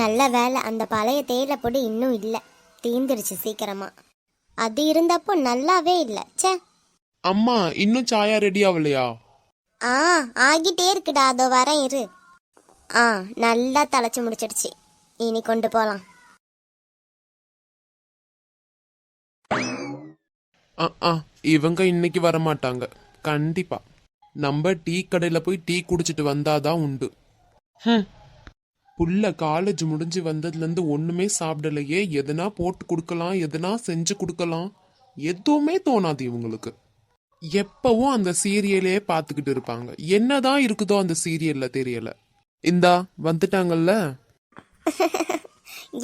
நல்ல வேலை, அந்த பழைய தேயிலை பொடி இன்னும் இல்லை, தீந்துருச்சு சீக்கிரமா. அது இருந்தப்போ நல்லாவே இல்லை. ச்சே. அம்மா, இன்னும் சாயா ரெடி ஆகலையா? ஆ, ஆகிட்டே இருக்குடா, அதோ வரேன் இரு. நல்லா தலைச்சு முடிச்சிடுச்சு, இனி கொண்டு போலாம். இவங்க இன்னைக்கு வரமாட்டாங்க கண்டிப்பா. நம்ம டீ கடையில போய் டீ குடிச்சிட்டு வந்தாதான் உண்டு. புள்ள காலேஜ் முடிஞ்சு வந்ததுல இருந்து ஒண்ணுமே சாப்பிடலையே. எதனா போட்டு கொடுக்கலாம், எதனா செஞ்சு கொடுக்கலாம், எதுவுமே தோணாது இவங்களுக்கு. எப்பவும் அந்த சீரியலே பாத்துக்கிட்டு இருப்பாங்க. என்னதான் இருக்குதோ அந்த சீரியல்ல தெரியல. இந்தா வந்துட்டாங்கல்ல.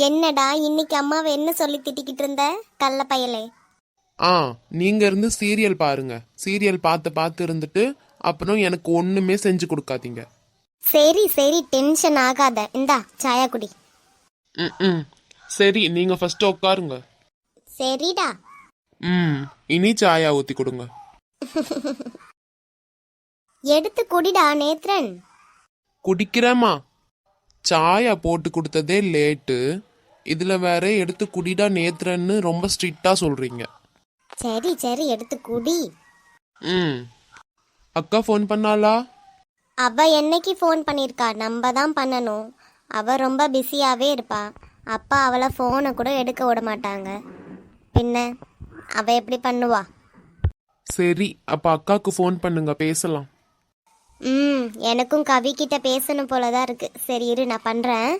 என்னடா இன்னைக்கு அம்மாவை என்ன சொல்லி திட்டிக்கிட்டு இருந்த கள்ள பயலே? நீங்க இருந்து சீரியல் பாருங்க. சீரியல் பார்த்து பார்த்து இருந்துட்டு அப்புறம் எனக்கு ஒண்ணுமே செஞ்சு கொடுக்காதீங்க. சரி சரி, டென்ஷன் ஆகாத. இந்தா சாயா குடி. சரி, நீங்க ஃபர்ஸ்ட் உட்காருங்க. சரிடா. இனி சாயா ஊத்தி கொடுங்க. எடுத்து குடிடா நேத்ரன். குடிக்கிறேமா. சாயா போட்டு கொடுத்ததே லேட்டு, இதுல வேற எடுத்து குடிடா நேத்ரன்னு ரொம்ப ஸ்ட்ரிக்டா சொல்றீங்க. சரி சரி, எடுத்து குடி. அக்கா ஃபோன் பண்ணாளா? அவ என்னைக்கு ஃபோன் பண்ணிருக்கா? நம்ம தான் பண்ணணும். அவ ரொம்ப பிஸியாவே இருப்பா. அப்பா அவளை ஃபோனை கூட எடுக்க விட மாட்டாங்க. பின்ன அவ எப்படி பண்ணுவா? சரி, அப்ப அக்காக்கு ஃபோன் பண்ணுங்க, பேசலாம். எனக்கும் கவி கிட்ட பேசணும் போலதான் இருக்கு. சரி இரு, நான் பண்றேன்.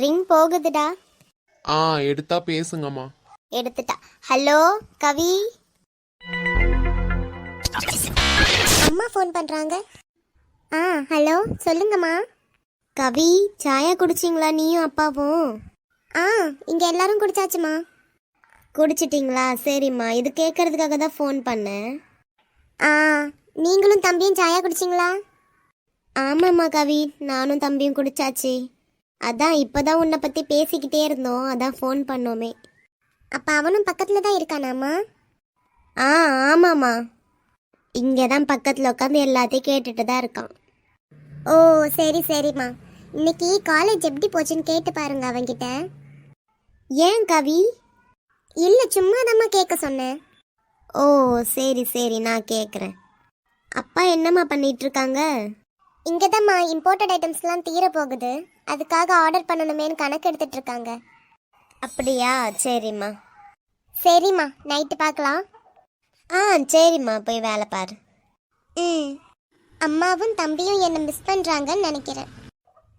ரிங் போகுதுடா. எடுத்தா பேசுங்கம்மா. எடுத்துட்டா. ஹலோ கவி. அம்மா ஃபோன் பண்றாங்க. ஹலோ சொல்லுங்கம்மா. கவி, சாயா குடிச்சிங்களா நீயும் அப்பாவும்? இங்க எல்லாரும் குடிச்சாச்சுமா. குடிச்சிட்டிங்களா? சரிம்மா, இது கேட்கறதுக்காக தான் ஃபோன் பண்ணேன். நீங்களும் தம்பியும் சாயா குடிச்சிங்களா? ஆமாம்மா கவி, நானும் தம்பியும் குடிச்சாச்சு. அதான் இப்போதான் உன்னை பற்றி பேசிக்கிட்டே இருந்தோம், அதான் ஃபோன் பண்ணோமே. அப்போ அவனும் பக்கத்தில் தான் இருக்கானாம்மா? ஆமாம்மா, இங்கே தான் பக்கத்தில் உட்காந்து எல்லாத்தையும் கேட்டுட்டு தான் இருக்கான். ஓ சரி சரிம்மா. இன்னைக்கு காலேஜ் எப்படி போச்சுன்னு கேட்டு பாருங்க அவன்கிட்ட. ஏன் கவி? இல்லை, சும்மா தாம்மா கேட்க சொன்னேன். ஓ சரி சரி, நான் கேட்குறேன். அப்பா என்னம்மா பண்ணிட்டு இருக்காங்க? இங்கே தான்மா இம்போர்ட்டட் ஐட்டம்ஸ்லாம் தீர போகுது, அதுக்காக ஆர்டர் பண்ணணுமேனு கணக்கு எடுத்துட்டு இருக்காங்க. அப்படியா? சரிம்மா. சரிம்மா, நைட்டு பார்க்கலாம். சரிம்மா, போய் வேலை பாரு. அம்மாவும் தம்பியும் என்னை மிஸ் பண்ணுறாங்கன்னு நினைக்கிறேன்.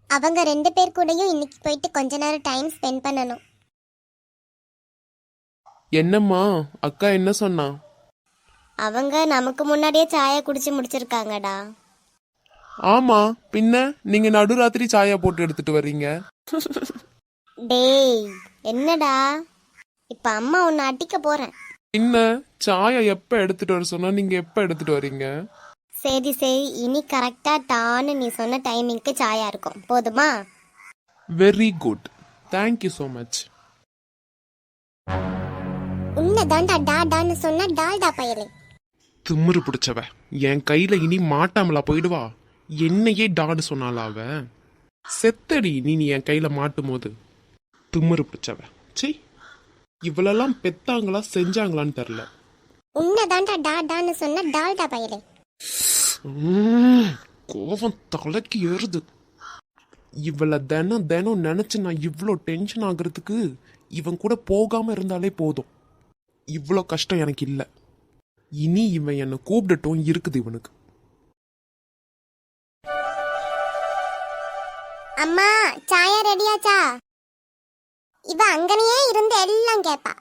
அவங்க 2 பேர் கூடயும் இன்னைக்கு போயிட்டு கொஞ்ச நேரம் டைம் ஸ்பெண்ட் பண்ணணும். என்னம்மா, அக்கா என்ன சொன்னா? அவங்க நமக்கு முன்னாடியே சாயா குடிச்சு முடிச்சிருக்காங்கடா. ஆமா, பின்ன நீங்க நடுராத்திரி சாயா போட்டு எடுத்துட்டு வர்றீங்க. டேய் என்னடா, இப்ப அம்மா உன்னை அடிக்க போறேன். பின்ன சாயா எப்ப எடுத்துட்டு வர சொன்னா நீங்க எப்ப எடுத்துட்டு வரீங்க? சரி சரி, இனி கரெக்டா டான்னு நீ சொன்ன டைமிங்க்கு சாயா இருக்கும், போதுமா? Very good, thank you so much. உன்னதாண்டா டாடான்னு சொன்னா டால்டா பயலே. திமிரு பிடிச்சவ, என் கையில இனி மாட்டாமலா போயிடுவா? என்னையே டாடு சொன்னால அவ. செத்தடி நீ என் கையில மாட்டும் போது. திமிரு பிடிச்சவ. சீ, இவளெல்லாம் பெத்தாங்களா செஞ்சாங்களான்னு தெரியல. உன்னதாண்டா டாடான்னு சொன்னா டால்டா பயலே. கோபம் தலைக்கு ஏறுது. இவளை தினம் தினம் நினைச்சு நான் இவ்வளோ டென்ஷன் ஆகுறதுக்கு இவன் கூட போகாம இருந்தாலே போதும். இவ்வளோ கஷ்டம் எனக்கு இல்லை. இனி இவன் என்னை கூப்பிடட்டும் இருக்குது இவனுக்கு. அம்மா சாயா ரெடியாச்சா? இவ அங்கனையே இருந்து எல்லாம் கேட்பா.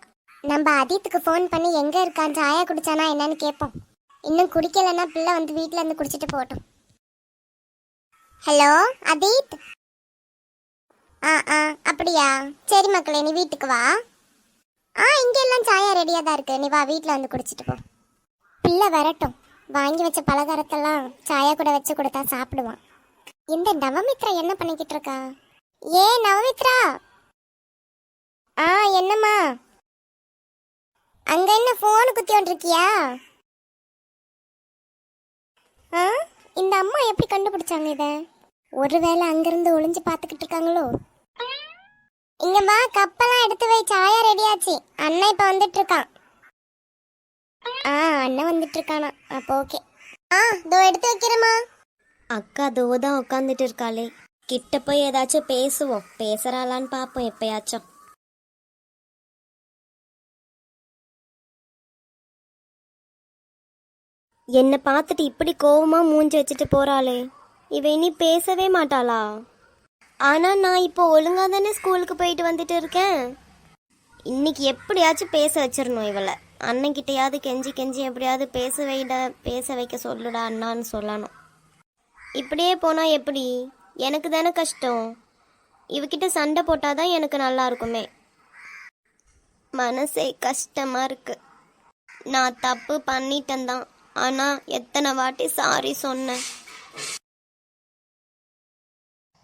நம்ம அதீத்துக்கு ஃபோன் பண்ணி எங்க இருக்கான், சாயா குடிச்சானா என்னன்னு கேட்போம். இன்னும் குடிக்கலன்னா பிள்ளை வந்து வீட்டுல இருந்து குடிச்சிட்டு போட்டோம். ஹலோ அதீத். அப்படியா? சரி மக்களே, நீ வீட்டுக்கு வா. இங்க எல்லாம் சாயா ரெடியா தான் இருக்கு, நீ வா வீட்டுல வந்து குடிச்சிட்டு போ. பிள்ளை வரட்டும், வாங்கி வச்ச பலகாரத்தெல்லாம் சாயா கூட வச்சு கொடுத்தா சாப்பிடுவான். இந்த நவமித்ரா என்ன பண்ணிக்கிட்டு இருக்கா? ஏ நவமித்ரா. என்னம்மா? அங்க என்ன போன் குத்தியோண்டு இருக்கியா? இந்த அம்மா எப்படி கண்டுபிடிச்சாங்க இத? ஒருவேளை அங்கிருந்து ஒளிஞ்சு பாத்துக்கிட்டு இருக்காங்களோ? இங்க வா, கப்பெல்லாம் எடுத்து வை, சாயா ரெடியாச்சு. அண்ணன் இப்ப வந்துட்டு இருக்கான். அண்ணன் வந்துட்டு இருக்கானா? அப்போ ஓகே. இதோ எடுத்து வைக்கிறேம்மா. அக்கா தோ தான் உட்காந்துட்டு இருக்காளே, கிட்ட போய் ஏதாச்சும் பேசுவோம். பேசுறாளான்னு பாப்போம் எப்பயாச்சும். என்னை பார்த்துட்டு இப்படி கோவமா மூஞ்சி வச்சுட்டு போறாளே, இவ இனி பேசவே மாட்டாளா? ஆனா நான் இப்போ ஒழுங்கா தானே ஸ்கூலுக்கு போயிட்டு வந்துட்டு இருக்கேன். இன்னைக்கு எப்படியாச்சும் பேச வச்சிடணும் இவளை. அண்ணன்கிட்டயாவது கெஞ்சி கெஞ்சி எப்படியாவது பேச வைக்க சொல்லுடா அண்ணான்னு சொல்லணும். இப்படியே போனா எப்படி? எனக்கு தானே கஷ்டம். இவகிட்ட சண்டை போட்டாதான் எனக்கு நல்லா இருக்குமே. மனசே கஷ்டமா இருக்கு. நான் தப்பு பண்ணிட்டேன் தான், ஆனா எத்தனை வாட்டி சாரி சொன்னேன்.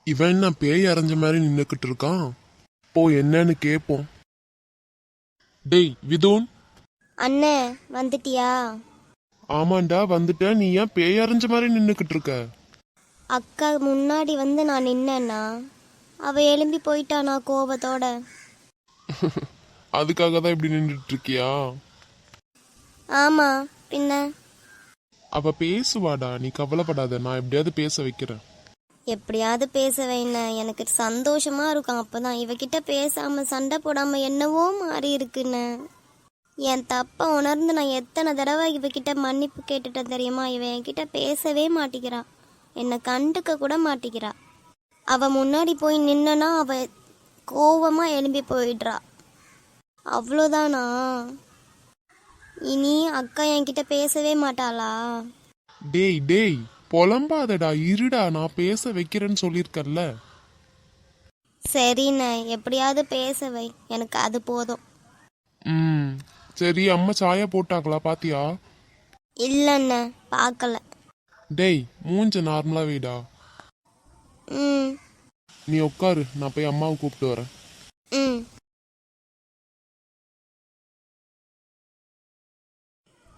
இவன் என்ன பேய் அரைஞ்ச மாதிரி நின்னுக்கிட்டு இருக்கான்? போ என்னன்னு கேப்போம். டேய் விதுன். அண்ணே வந்துட்டியா? ஆமாண்டா வந்துட்டேன். நீ ஏன் பேய் அரைஞ்ச மாதிரி நின்னுக்கிட்டு இருக்க? அக்கா முன்னாடி வந்து நான் நின்னேன்னா அவ எழும்பி போயிட்டானா கோபத்தோட. அதுக்காக தான் இப்படி நின்றுட்டு இருக்கியா? ஆமா பின்ன. அவ பேசுவாடா, நீ கவலைப்படாத. நான் எப்படியாவது பேச வைக்கிறேன். எப்படியாவது பேச வைன, எனக்கு சந்தோஷமா இருக்கும். அப்பதான் இவகிட்ட பேசாம சண்டை போடாம என்னவோ மாறி இருக்குன்னு. என் தப்ப உணர்ந்து நான் எத்தனை தடவை இவகிட்ட மன்னிப்பு கேட்டுட்டேன் தெரியுமா? இவன் என்கிட்ட பேசவே மாட்டிக்கிறா, என்னை கண்டுக்க கூட மாட்டிக்கிறா. அவ முன்னாடி போய் நின்னா அவ கோவமா எழும்பி போயிடுறா. அவ்வளோதானா? இனி அக்கா என்கிட்ட பேசவே மாட்டாளா? டேய் டேய் புலம்பாதடா, இருடா, நான் பேச வைக்கிறேன்னு சொல்லியிருக்கல. சரிண்ணே, எப்படியாவது பேச வை, எனக்கு அது போதும். சரி, அம்மா சாயா போட்டாங்களா பாத்தியா? இல்லண்ணே பார்க்கல. டேய் மூஞ்ச நார்மலா வைடா. நீ உட்காரு, நான் போய் அம்மாவை கூப்பிட்டு வரேன்.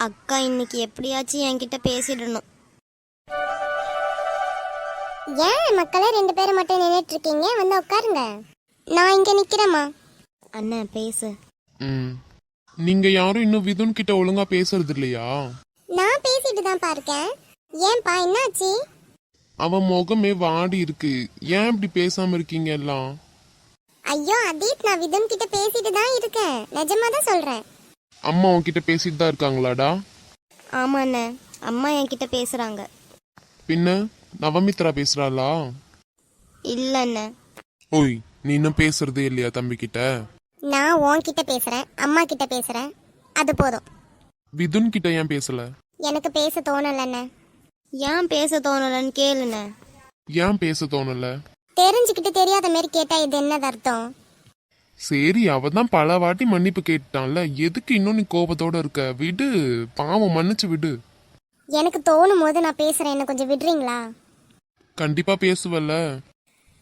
அக்கா இன்னைக்கு எப்படியாச்சும் என்கிட்ட பேசிடணும். ஏன் மக்களே 2 பேரும் மட்டும் நின்றுட்டு இருக்கீங்க? வந்து உட்காருங்க, நான் இங்க நிக்கிறேம்மா. அண்ணன் பேசு. நீங்க யாரும் இன்னும் விதுன் கிட்ட ஒழுங்கா பேசுறது இல்லையா? நான் பேசிட்டு தான் இருக்கேன். ஏன்பா என்னாச்சு? அவன் முகமே வாடி இருக்கு. ஏன் இப்படி பேசாம இருக்கீங்க எல்லாம்? ஐயோ அதீத், நான் விதுன் கிட்ட பேசிட்டு தான் இருக்கேன், நிஜமா தான் சொல்றேன். அம்மா உன்கிட்ட பேசிட்டு தான் இருக்காங்களாடா? ஆமாண்ணே, அம்மா என்கிட்ட பேசுறாங்க. பின்ன நவமித்ரா பேசுறாளா? இல்லண்ணே. ஓய், நீ இன்னும் பேசுறதே இல்லையா தம்பி கிட்ட? நான் உன்கிட்ட பேசுறேன், அம்மா கிட்ட பேசுறேன், அது போதும். விதுன் கிட்ட ஏன் பேசல? எனக்கு பேச தோணலண்ணே. ஏன் பேச தோணலன்னு கேளுண்ணே. ஏன் பேச தோணல? தெரிஞ்சுக்கிட்டு தெரியாத மாதிரி கேட்டா இது என்னது அர்த்தம்? சரி, அவதான் பல வாட்டி மன்னிப்பு கேட்டான்ல, எதுக்கு இன்னும் நீ கோபத்தோட இருக்க? விடு, பாவம், மன்னிச்சு விடு. எனக்கு தோணும் போது நான் பேசுறேன், என்ன கொஞ்சம் விடுறீங்களா? கண்டிப்பா பேசுவல்ல.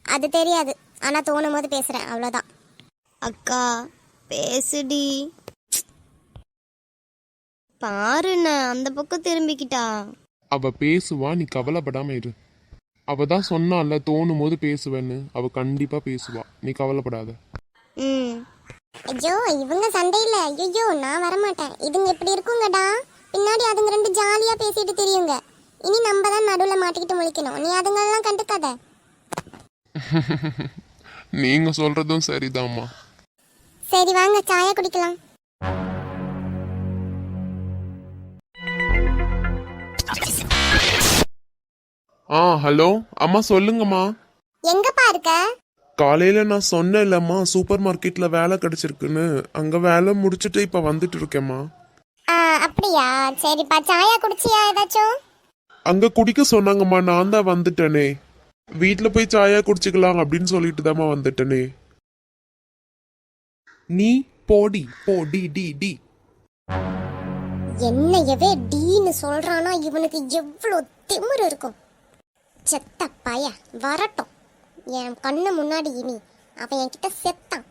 அது தெரியாது, ஆனா தோணும் போது பேசுறேன், அவ்வளவுதான். அக்கா பேசுடி. பாருண்ண, அந்த பக்கம் திரும்பிக்கிட்டா. அவ பேசுவா, நீ கவலைப்படாம இரு. அவ தான் சொன்னால தோணும் போது பேசுவேன்னு. அவ கண்டிப்பா பேசுவா, நீ கவலைப்படாத. ஐயோ இவங்க சண்டையில ஐயோ நான் வரமாட்டேன். இதுங்க எப்படி இருக்குங்கடா, பின்னாடி அதுங்க 2 ஜாலியா பேசிட்டு தெரியுங்க. இனி நம்ம தான் நடுவுல மாட்டிக்கிட்டு முழிக்கணும். நீ அதுங்களெல்லாம் கண்டுக்காத. நீங்க சொல்றதும் சரிதாம்மா. சரி வாங்க சாயா குடிக்கலாம். ஹலோ அம்மா, சொல்லுங்கம்மா. எங்கப்பா இருக்க? காலையில நான் சொன்னேன்லம்மா, சூப்பர் மார்க்கெட்ல வேலை கிடைச்சிருக்குன்னு. அங்க வேலை முடிச்சுட்டு இப்ப வந்துட்டு இருக்கேம்மா. அப்படியா, சரிப்பா. சாயா குடிச்சியா ஏதாச்சும்? அங்க குடிக்க சொன்னாங்கம்மா, நான் தான் வந்துட்டேனே. வீட்டுல போய் சாயா குடிச்சுக்கலாம் அப்படின்னு சொல்லிட்டு தாம்மா வந்துட்டேனே. நீ போடி போ, டி டி டி. என்னையவே டீன்னு சொல்றானா, இவனுக்கு எவ்வளவு திமிரு இருக்கும். செத்த பைய வரட்டும் என் கண்ணு முன்னாடி. இனி அவன் என்கிட்ட செத்தான்.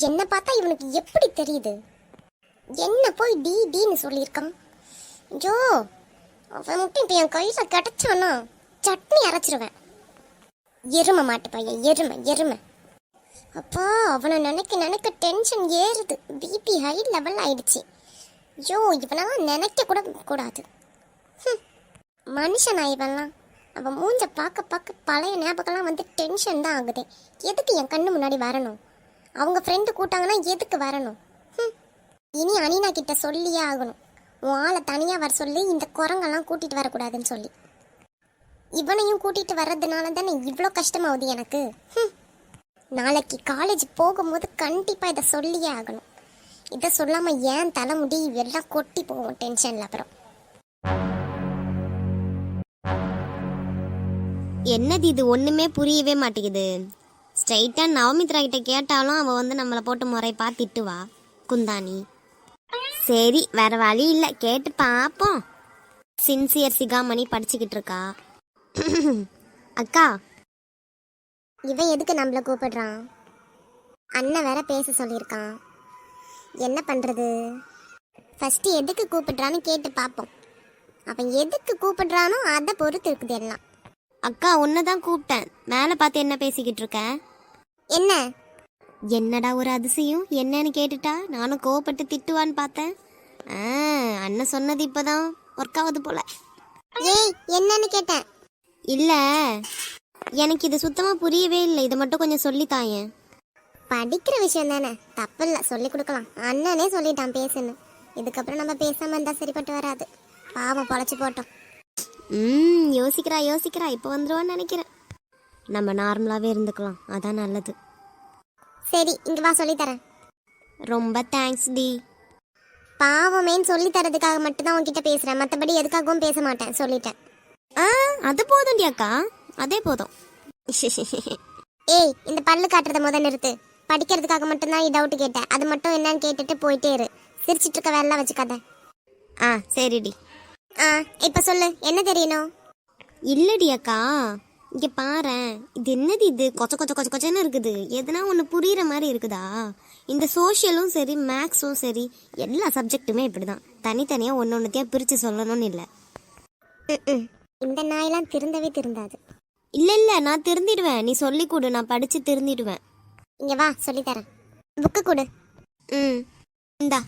என்ன பார்த்தா இவனுக்கு எப்படி தெரியுது? என்ன போய் டி டின்னு சொல்லியிருக்கான். ஜோ அவன் மட்டும் இப்போ என் கையில் கிடைச்சானா சட்னி அரைச்சிருவேன். எருமை மாட்டு பையன், எருமை எருமை. அப்பா, அவனை நினைக்க நினைக்க டென்ஷன் ஏறுது. பிபி ஹை லெவல் ஆயிடுச்சு. ஐயோ, இவனெல்லாம் நினைக்க கூட கூடாது. மனுஷனா இவன்லாம்? அவன் மூஞ்ச பார்க்க பார்க்க பழைய ஞாபகம்லாம் வந்து டென்ஷன் தான் ஆகுது. எதுக்கு என் கண்ணு முன்னாடி வரணும்? அவங்க ஃப்ரெண்டு கூட்டாங்கன்னா எதுக்கு வரணும்? இனி அனினா கிட்ட சொல்லியே ஆகணும். உன் ஆளை தனியாக வர சொல்லி, இந்த குரங்கெல்லாம் கூட்டிகிட்டு வரக்கூடாதுன்னு சொல்லி. இவனையும் கூட்டிகிட்டு வர்றதுனால தானே இவ்வளோ கஷ்டமாகுது எனக்கு. நாளைக்கு காலேஜ் போகும்போது கண்டிப்பாக இதை சொல்லியே ஆகணும். இதை சொல்லாமல் ஏன் தலைமுடி எல்லாம் கொட்டி போகும் டென்ஷனில். அப்புறம் என்னது இது, ஒன்றுமே புரியவே மாட்டேங்குது. ஸ்ட்ரைட்டாக நவமித்ரா கிட்ட கேட்டாலும் அவள் வந்து நம்மளை போட்டு முறைப்பா திட்டுவா குந்தாணி. சரி, வேற வழி இல்லை, கேட்டு பார்ப்போம். சின்சியர் சிகாமணி படிச்சுக்கிட்டு இருக்கா. அக்கா, இவன் எதுக்கு நம்மளை கூப்பிடுறான்? அண்ணன் வேற பேச சொல்லியிருக்கான். என்ன பண்ணுறது? ஃபஸ்ட்டு எதுக்கு கூப்பிடுறான்னு கேட்டு பார்ப்போம். அவன் எதுக்கு கூப்பிடுறானோ அதை பொறுத்து இருக்குது எல்லாம். அக்கா உன்னை தான் கூப்பிட்டேன். மேலே பார்த்து என்ன பேசிக்கிட்டு இருக்க? என்ன? என்னடா ஒரு அதிசயம், என்னன்னு கேட்டுட்டா. நானும் கோவப்பட்டு திட்டுவான்னு பார்த்தேன். அண்ணன் சொன்னது இப்போதான் ஒர்க் ஆகுது போல. ஏய், என்னன்னு கேட்டேன். இல்லை, எனக்கு இது சுத்தமாக புரியவே இல்லை. இதை மட்டும் கொஞ்சம் சொல்லித்தாயேன். படிக்கிற விஷயம் தானே, தப்பு இல்லை, சொல்லி கொடுக்கலாம். அண்ணனே சொல்லிட்டான் பேசுன்னு. இதுக்கப்புறம் நம்ம பேசாமல் இருந்தால் சரிப்பட்டு வராது. பாவம், பொழைச்சி போட்டோம். யோசிக்கிறா. இப்போ வந்துருவான்னு நினைக்கிறேன். நம்ம நார்மலாகவே இருந்துக்கலாம், அதான் நல்லது. சரி, இங்கே வா, சொல்லித்தரேன். ரொம்ப தேங்க்ஸ் டி. பாவமேன்னு சொல்லி தரதுக்காக மட்டும்தான் உன்கிட்ட பேசுகிறேன். மற்றபடி எதுக்காகவும் பேச மாட்டேன், சொல்லிட்டேன். அது போதும்டி அக்கா, அதே போதும். ஏய், இந்த பல்லு காட்டுறத முத நிறுத்து. படிக்கிறதுக்காக மட்டும்தான் டவுட் கேட்டேன். அது மட்டும் என்னன்னு கேட்டுட்டு போயிட்டே இரு. சிரிச்சிட்டு இருக்க வேலை வச்சுக்காத. சரிடி. இப்போ சொல்லு, என்ன தெரியணும்? இல்லடி அக்கா, இங்கே பாரேன். இது என்னது இது, கொச்சன்னு இருக்குது. எதுனா ஒன்று புரியுற மாதிரி இருக்குதா? இந்த சோஷியலும் சரி, மேக்ஸும் சரி, எல்லா சப்ஜெக்ட்டுமே இப்படி தான். தனித்தனியாக ஒன்னொன்னுத்தையாக பிரித்து சொல்லணும்னு இல்லை. இந்த நாயெல்லாம் திருந்தவே திருந்தாது. இல்லை, நான் திருந்திடுவேன். நீ சொல்லி கொடு, நான் படித்து திருந்திடுவேன். இங்கே வா, சொல்லித்தரேன். புக்கு கொடு. இந்தா.